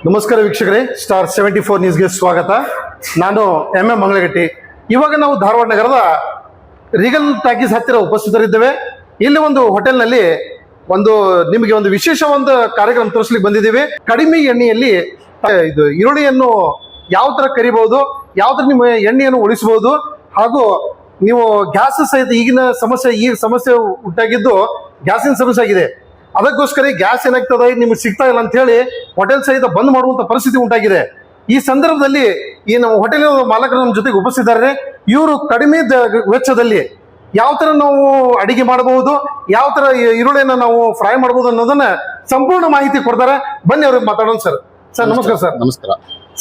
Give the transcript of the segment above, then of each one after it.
ನಮಸ್ಕಾರ ವೀಕ್ಷಕರೇ, ಸ್ಟಾರ್ 74 ನ್ಯೂಸ್ಗೆ ಸ್ವಾಗತ. ನಾನು ಎಂ ಮಂಗಳಗಟ್ಟಿ. ಇವಾಗ ನಾವು ಧಾರವಾಡ ನಗರದ ರೀಗಲ್ ಟಾಕೀಸ್ ಹತ್ತಿರ ಉಪಸ್ಥಿತರಿದ್ದೇವೆ. ಇಲ್ಲಿ ಒಂದು ಹೋಟೆಲ್ನಲ್ಲಿ ನಿಮಗೆ ಒಂದು ವಿಶೇಷ ಕಾರ್ಯಕ್ರಮ ತೋರಿಸ್ಲಿಕ್ಕೆ ಬಂದಿದ್ದೇವೆ. ಕಡಿಮೆ ಎಣ್ಣೆಯಲ್ಲಿ ಇದು ಈರುಳ್ಳಿಯನ್ನು ಯಾವ ತರ ಕರಿಬಹುದು, ಯಾವ ತರ ನಿಮ್ಮ ಎಣ್ಣೆಯನ್ನು ಉಳಿಸಬಹುದು, ಹಾಗೂ ನೀವು ಗ್ಯಾಸ್ ಸಹಿತ ಈ ಸಮಸ್ಯೆ ಉಂಟಾಗಿದ್ದು ಗ್ಯಾಸಿನ ಸಮಸ್ಯೆ ಆಗಿದೆ. ಅದಕ್ಕೋಸ್ಕರ ಗ್ಯಾಸ್ ಏನಾಗ್ತದೆ ನಿಮ್ಗೆ ಸಿಗ್ತಾ ಇಲ್ಲ ಅಂತ ಹೇಳಿ ಹೋಟೆಲ್ ಸಹಿತ ಬಂದ್ ಮಾಡುವಂತ ಪರಿಸ್ಥಿತಿ ಉಂಟಾಗಿದೆ. ಈ ಸಂದರ್ಭದಲ್ಲಿ ಈ ನಮ್ಮ ಹೋಟೆಲ್ ಮಾಲಕರು ನಮ್ಮ ಜೊತೆಗೆ ಉಪಸ್ಥಿತರಿದ್ದಾರೆ. ಇವರು ಕಡಿಮೆ ವೆಚ್ಚದಲ್ಲಿ ಯಾವ ತರ ನಾವು ಅಡಿಗೆ ಮಾಡಬಹುದು, ಯಾವ ತರ ಈರುಳ್ಳಿಯನ್ನು ನಾವು ಫ್ರೈ ಮಾಡಬಹುದು ಅನ್ನೋದನ್ನ ಸಂಪೂರ್ಣ ಮಾಹಿತಿ ಕೊಡ್ತಾರೆ. ಬನ್ನಿ ಅವ್ರಿಗೆ ಮಾತಾಡೋಣ. ಸರ್ ನಮಸ್ಕಾರ. ಸರ್ ನಮಸ್ಕಾರ.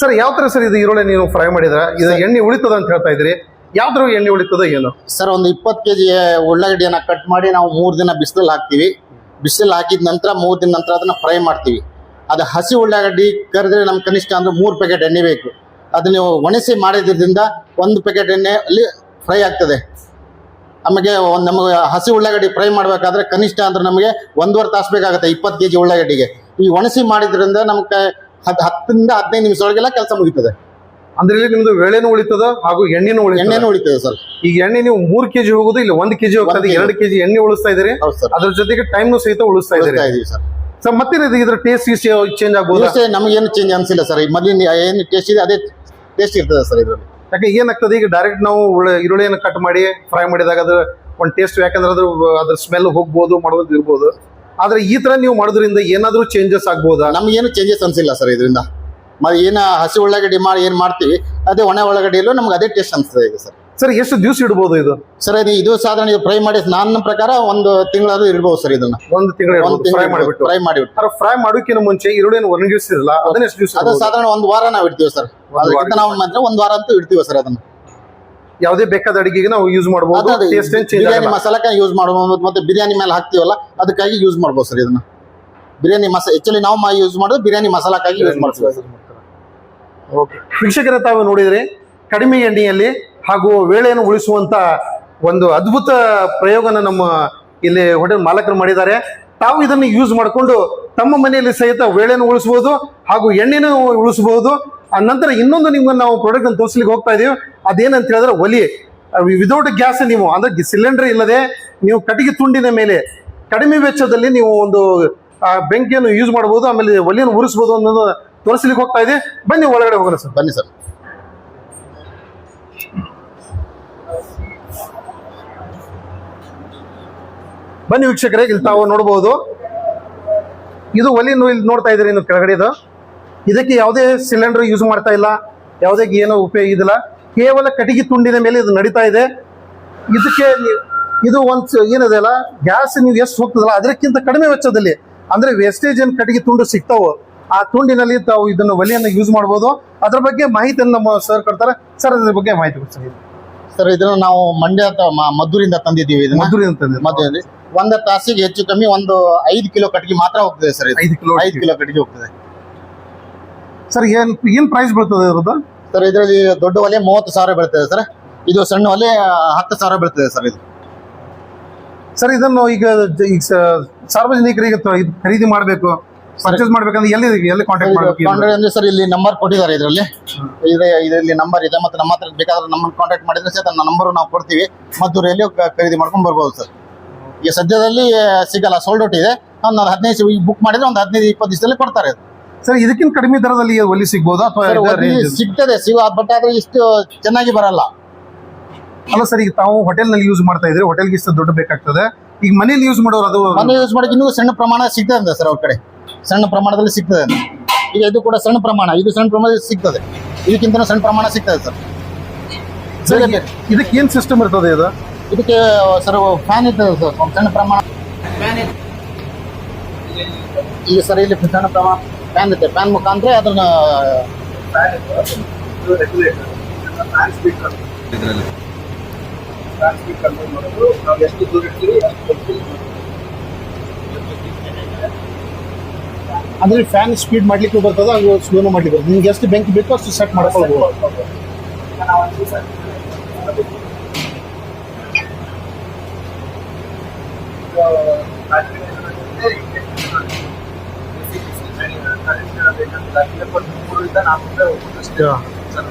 ಸರ್, ಯಾವ ತರ ಸರ್ ಇದು ಈರುಳ್ಳಿ ನೀವು ಫ್ರೈ ಮಾಡಿದ್ರ, ಇದು ಎಣ್ಣೆ ಉಳಿತದ ಅಂತ ಹೇಳ್ತಾ ಇದ್ರಿ, ಯಾವ ತರ ಎಣ್ಣೆ ಉಳಿತದ ಏನು? ಸರ್, ಒಂದು 20 kg ಉಳ್ಳಾಗಡ್ಡಿಯನ್ನ ಕಟ್ ಮಾಡಿ ನಾವು 3 ದಿನ ಬಿಸಿಲಲ್ಲಿ ಹಾಕ್ತಿವಿ. ಬಿಸಿಲು ಹಾಕಿದ ನಂತರ 3 ದಿನ ನಂತರ ಅದನ್ನ ಫ್ರೈ ಮಾಡ್ತೀವಿ. ಅದು ಹಸಿ ಉಳ್ಳಾಗಡ್ಡಿ ಕರೆದ್ರೆ ನಮ್ಗೆ ಕನಿಷ್ಠ ಅಂದ್ರೆ 3 ಪ್ಯಾಕೆಟ್ ಎಣ್ಣೆ ಬೇಕು. ಅದು ನೀವು ಒಣಸಿ ಮಾಡಿದ್ರಿಂದ 1 ಪ್ಯಾಕೆಟ್ ಎಣ್ಣೆ ಅಲ್ಲಿ ಫ್ರೈ ಆಗ್ತದೆ. ಆಮೇಲೆ ನಮಗೆ ಹಸಿ ಉಳ್ಳಾಗಡ್ಡಿ ಫ್ರೈ ಮಾಡಬೇಕಾದ್ರೆ ಕನಿಷ್ಠ ಅಂದ್ರೆ ನಮಗೆ 1.5 ತಾಸು ಬೇಕಾಗುತ್ತೆ 20 kg ಉಳ್ಳಾಗಡ್ಡಿಗೆ. ಈ ಒಣಸಿ ಮಾಡಿದ್ರಿಂದ ನಮ್ಗೆ 10 ರಿಂದ 15 ನಿಮಿಷ ಒಳಗೆಲ್ಲ ಕೆಲಸ ಮುಗಿತದೆ. ಅಂದ್ರೆ ಇಲ್ಲಿ ನಿಮ್ದು ವೇಳೆನೂ ಉಳಿತದ ಹಾಗೂ ಎಣ್ಣೆನೂ ಉಳಿತದೆ ಸರ್. ಈಗ ಎಣ್ಣೆ ನೀವು 3 kg ಹೋಗುದು, ಇಲ್ಲಿ 1 kg ಹೋಗ್ತದೆ, 2 kg ಎಣ್ಣೆ ಉಳಿಸ್ತಾ ಇದ್ರಿ. ಅದ್ರ ಜೊತೆಗೆ ಟೈಮ್ ಸಹಿತ ಉಳಿಸ್ತಾ ಇದ್ರಿ ಸರ್. ಮತ್ತೆ ಇದ್ರ ಟೇಸ್ಟ್ ಚೇಂಜ್ ಆಗ್ಬೋದು? ನಮಗೇನು ಚೇಂಜ್ ಅನ್ಸಿಲ್ಲ ಸರ್. ಮೊದಲಿನ ಏನು ಟೇಸ್ಟ್ ಇದೆ ಅದೇ ಟೇಸ್ಟ್ ಇರ್ತದೆ ಸರ್ ಇದರಲ್ಲಿ. ಯಾಕೆ ಏನಾಗ್ತದೆ, ಈಗ ಡೈರೆಕ್ಟ್ ನಾವು ಈರುಳ್ಳಿಯನ್ನು ಕಟ್ ಮಾಡಿ ಫ್ರೈ ಮಾಡಿದಾಗ ಅದ್ರ ಒಂದು ಟೇಸ್ಟ್, ಯಾಕಂದ್ರೆ ಅದ್ರ ಸ್ಮೆಲ್ ಹೋಗ್ಬೋದು, ಮಾಡೋದು ಇರ್ಬೋದು. ಆದ್ರೆ ಈ ತರ ನೀವು ಮಾಡೋದ್ರಿಂದ ಏನಾದ್ರೂ ಚೇಂಜಸ್ ಆಗ್ಬೋದಾ? ನಮ್ಗೇನು ಚೇಂಜಸ್ ಅನ್ಸಿಲ್ಲ ಸರ್ ಇದರಿಂದ. ಏನು ಹಸಿ ಉಳ್ಳಾಗಡ್ಡಿ ಮಾಡಿ ಏನ್ ಮಾಡ್ತೀವಿ ಅದೇ ಒಣ ಉಳ್ಳಾಗಡ್ಡಿಯಲ್ಲೂ ನಮ್ಗೆ ಅದೇ ಟೇಸ್ಟ್ ಅನ್ಸ್ತದೆ ಈಗ ಸರ್. ಸರ್, ಎಷ್ಟು ದಿವಸ ಇಡ್ಬೋದು ಇದು? ಸರ್, ಇದು ಸಾಧಾರಣ ಇದು ಫ್ರೈ ಮಾಡಿ ನನ್ನ ಪ್ರಕಾರ 1 ತಿಂಗಳಾದ್ರೂ ಇಡ್ಬೋದು ಸರ್. ಇದನ್ನ 1 ತಿಂಗಳು ಫ್ರೈ ಮಾಡಿಬಿಟ್ಟು ಫ್ರೈ ಮಾಡೋಕ್ಕಿಂತ ಮುಂಚೆ ಈರುಳ್ಳಿಯನ್ನು ಒಣಗಿಸಿರಲ್ಲ, ಅದನ್ನ ಎಷ್ಟು ದಿವಸ? ಅದು ಸಾಧಾರಣ 1 ವಾರ ನಾವು ಇಡ್ತೀವಿ ಸರ್. ನಾವು ಮಾತ್ರ 1 ವಾರ ಅಂತೂ ಇಡ್ತೀವಿ ಸರ್. ಅದನ್ನ ಯಾವುದೇ ಬೇಕಾದ ಅಡಿಗೆಗೆ ನಾವು ಯೂಸ್ ಮಾಡಬಹುದು. ಬಿರಿಯಾನಿ ಮಸಾಲಕ್ಕೆ ಯೂಸ್ ಮಾಡಬಹುದು, ಮತ್ತೆ ಬಿರಿಯಾನಿ ಮೇಲೆ ಹಾಕ್ತಿವಲ್ಲ ಅದಕ್ಕಾಗಿ ಯೂಸ್ ಮಾಡ್ಬೋದು ಸರ್. ಇದನ್ನ ಬಿರಿಯಾನಿ ಆಕ್ಚುಲಿ ನಾವು ಯೂಸ್ ಮಾಡೋದು ಬಿರಿಯಾನಿ ಮಸಾಲಕ್ಕಾಗಿ ಯೂಸ್ ಮಾಡ್ತೀವಿ ಸರ್. ವೀಕ್ಷಕರ, ತಾವು ನೋಡಿದ್ರೆ ಕಡಿಮೆ ಎಣ್ಣೆಯಲ್ಲಿ ಹಾಗೂ ವೇಳೆಯನ್ನು ಉಳಿಸುವಂತ ಒಂದು ಅದ್ಭುತ ಪ್ರಯೋಗನ ನಮ್ಮ ಇಲ್ಲಿ ಹೋಟೆಲ್ ಮಾಲಕರು ಮಾಡಿದ್ದಾರೆ. ತಾವು ಇದನ್ನು ಯೂಸ್ ಮಾಡಿಕೊಂಡು ತಮ್ಮ ಮನೆಯಲ್ಲಿ ಸಹಿತ ವೇಳೆಯನ್ನು ಉಳಿಸಬಹುದು ಹಾಗೂ ಎಣ್ಣೆನೂ ಉಳಿಸಬಹುದು. ಆ ನಂತರ ಇನ್ನೊಂದು ನಿಮ್ಗೆ ನಾವು ಪ್ರಾಡಕ್ಟ್ ಅನ್ನು ತೋರಿಸ್ಲಿಕ್ಕೆ ಹೋಗ್ತಾ ಇದೀವಿ. ಅದೇನಂತ ಹೇಳಿದ್ರೆ ಒಲಿ ವಿದೌಟ್ ಗ್ಯಾಸ್, ನೀವು ಅಂದ್ರೆ ಸಿಲಿಂಡರ್ ಇಲ್ಲದೆ ನೀವು ಕಟ್ಟಿಗೆ ತುಂಡಿನ ಮೇಲೆ ಕಡಿಮೆ ವೆಚ್ಚದಲ್ಲಿ ನೀವು ಒಂದು ಬೆಂಕಿಯನ್ನು ಯೂಸ್ ಮಾಡಬಹುದು, ಆಮೇಲೆ ಒಲಿಯನ್ನು ಉರಿಸಬಹುದು ಅನ್ನೋದು ತೋರಿಸ್ಲಿಕ್ಕೆ ಹೋಗ್ತಾ ಇದೆ. ಬನ್ನಿ ಒಳಗಡೆ ಹೋಗೋಣ ಸರ್. ಬನ್ನಿ ಸರ್. ಬನ್ನಿ ವೀಕ್ಷಕರೇ, ಇಲ್ಲಿ ತಾವು ನೋಡಬಹುದು. ಇದು ಒಲಿ ಇಲ್ಲಿ ನೋಡ್ತಾ ಇದ್ರಿ, ಇನ್ನು ಕೆಳಗಡೆ ಇದು. ಇದಕ್ಕೆ ಯಾವುದೇ ಸಿಲಿಂಡರ್ ಯೂಸ್ ಮಾಡ್ತಾ ಇಲ್ಲ, ಯಾವುದೇ ಏನೋ ಉಪಯೋಗ ಇದಿಲ್ಲ, ಕೇವಲ ಕಟ್ಟಿಗೆ ತುಂಡಿನ ಮೇಲೆ ಇದು ನಡೀತಾ ಇದೆ. ಇದಕ್ಕೆ ಇದು ಏನಿದೆ ಅಲ್ಲ, ಗ್ಯಾಸ್ ನೀವು ಎಷ್ಟು ಹೋಗ್ತದಲ್ಲ ಅದಕ್ಕಿಂತ ಕಡಿಮೆ ವೆಚ್ಚದಲ್ಲಿ, ಅಂದ್ರೆ ವೇಸ್ಟೇಜ್ ಏನು ಕಟ್ಟಿಗೆ ತುಂಡು ಸಿಗ್ತಾವೋ ಆ ತುಂಡಿನಲ್ಲಿ ತಾವು ಇದನ್ನು ಒಲೆಯನ್ನು ಯೂಸ್ ಮಾಡಬಹುದು. ಅದ್ರ ಬಗ್ಗೆ ಮಾಹಿತಿಯನ್ನು ನಮ್ಮ ಸರ್ ಕೊಡ್ತಾರೆ. ಸರ್, ಅದ್ರ ಬಗ್ಗೆ ಮಾಹಿತಿ ಕೊಡ್ತೀವಿ ಸರ್. ಇದನ್ನು ನಾವು ಮಂಡ್ಯ ಮದ್ದೂರಿಂದ ತಂದಿದ್ದೀವಿ. ಮದ್ದೂರಿಂದ 1 ತಾಸಿಗೆ ಹೆಚ್ಚು ಕಮ್ಮಿ 5 ಕಿಲೋ ಕಟ್ಟಿಗೆ ಮಾತ್ರ ಹೋಗ್ತದೆ ಸರ್. 5 ಕಿಲೋ ಕಟ್ಟಿಗೆ ಹೋಗ್ತದೆ ಸರ್. ಏನ್ ಪ್ರೈಸ್ ಬೀಳ್ತದೆ ಇರೋದು ಸರ್? ಇದರಲ್ಲಿ ದೊಡ್ಡ ಒಲೆ 30,000 ಬೀಳ್ತದೆ ಸರ್. ಇದು ಸಣ್ಣ ಒಲೆ 10,000 ಬೀಳ್ತದೆ ಸರ್. ಇದು ಸರ್, ಇದನ್ನು ಈಗ ಸಾರ್ವಜನಿಕರಿಗೆ ಖರೀದಿ ಮಾಡಬೇಕು, ಪರ್ಚೇಸ್ ಮಾಡ್ಬೇಕಂದ್ರೆ ಎಲ್ಲಿ ಕಾಂಟ್ಯಾಕ್ಟ್ ಮಾಡಬೇಕು ಅಂದ್ರೆ ಸರ್, ಇಲ್ಲಿ ನಂಬರ್ ಕೊಟ್ಟಿದ್ದಾರೆ. ಇದರಲ್ಲಿ ನಂಬರ್ ಇದೆ, ಮತ್ತೆ ನಮ್ಮ ಹತ್ರ ಬೇಕಾದ್ರೆ ನಮ್ಮನ್ನು ಕಾಂಟ್ಯಾಕ್ಟ್ ಮಾಡಿದ್ರೆ ಸರ್ ನಂಬರ್ ನಾವು ಕೊಡ್ತೀವಿ. ಮದ್ದೂರಲ್ಲಿ ಖರೀದಿ ಮಾಡ್ಕೊಂಡು ಬರ್ಬೋದು ಸರ್. ಈಗ ಸದ್ಯದಲ್ಲಿ ಸಿಗಲ್ಲ, ಸೋಲ್ಡ್ ಔಟ್ ಇದೆ. ಒಂದು 15 ಬುಕ್ ಮಾಡಿದ್ರೆ ಒಂದು 15-20 ದಿವಸದಲ್ಲಿ ಕೊಡ್ತಾರೆ ಸರ್. ಇದಕ್ಕಿಂತ ಕಡಿಮೆ ದರದಲ್ಲಿ ಒಲಿ ಸಿಗ್ಬೋದಾ ಅಥವಾ ಸಿಗ್ತದೆ? ಬಟ್ ಆದ್ರೆ ಇಷ್ಟು ಚೆನ್ನಾಗಿ ಬರಲ್ಲ ಅಲ್ಲ ಸರ್. ಈಗ ತಾವು ಹೋಟೆಲ್ ನಲ್ಲಿ ಯೂಸ್ ಮಾಡ್ತಾ ಇದ್ರೆ ಹೋಟೆಲ್ಗೆ ಇಷ್ಟು ದುಡ್ಡು ಬೇಕಾಗ್ತದೆ. ಈಗ ಮನೇಲಿ ಯೂಸ್ ಮಾಡೋರು ಅದು ಮನೆ ಯೂಸ್ ಮಾಡಕ್ಕೆ ಇನ್ನೂ ಸಣ್ಣ ಪ್ರಮಾಣ ಸಿಗ್ತದೆ ಸರ್. ಅವ್ರ ಕಡೆ ಸಣ್ಣ ಪ್ರಮಾಣದಲ್ಲಿ ಸಿಗ್ತದೆ. ಈಗ ಇದು ಕೂಡ ಸಣ್ಣ ಪ್ರಮಾಣ, ಇದು ಸಣ್ಣ ಪ್ರಮಾಣದಲ್ಲಿ ಸಿಗ್ತದೆ. ಇದಕ್ಕಿಂತ ಸಣ್ಣ ಪ್ರಮಾಣ ಸಿಗ್ತದೆ ಸರ್. ಇದಕ್ಕೆ ಏನ್ ಸಿಸ್ಟಮ್ ಇರ್ತದೆ? ಇದಕ್ಕೆ ಸರ್ ಫ್ಯಾನ್ ಇರ್ತದೆ ಸರ್, ಸಣ್ಣ ಪ್ರಮಾಣ ಈಗ ಸರ್. ಇಲ್ಲಿ ಸಣ್ಣ ಪ್ರಮಾಣ ಫ್ಯಾನ್ ಇರುತ್ತೆ. ಫ್ಯಾನ್ ಮುಖಾಂತರ ಅದನ್ನ ಅಂದ್ರೆ ಫ್ಯಾನ್ ಸ್ಪೀಡ್ ಮಾಡ್ಲಿಕ್ಕೆ ಬರ್ತದೆ, ಹಂಗೆ ಸ್ಲೋನು ಮಾಡ್ಲಿಕ್ಕೆ ಬರ್ತದೆ. ನಿಮ್ಗೆ ಎಷ್ಟು ಬೆಂಕಿ ಬೇಕೋ ಅಷ್ಟು ಸೆಟ್ ಮಾಡ್ಕೊಳ್ಬಹುದು. ಕರೆಂಟ್ ಬೇಕಂತಿಲ್ಲ 3 ಇಂದ 4 ರೂಪಾಯಿ ಹೋಗುತ್ತೆ ಅಷ್ಟೇ. Yeah. ಸರ್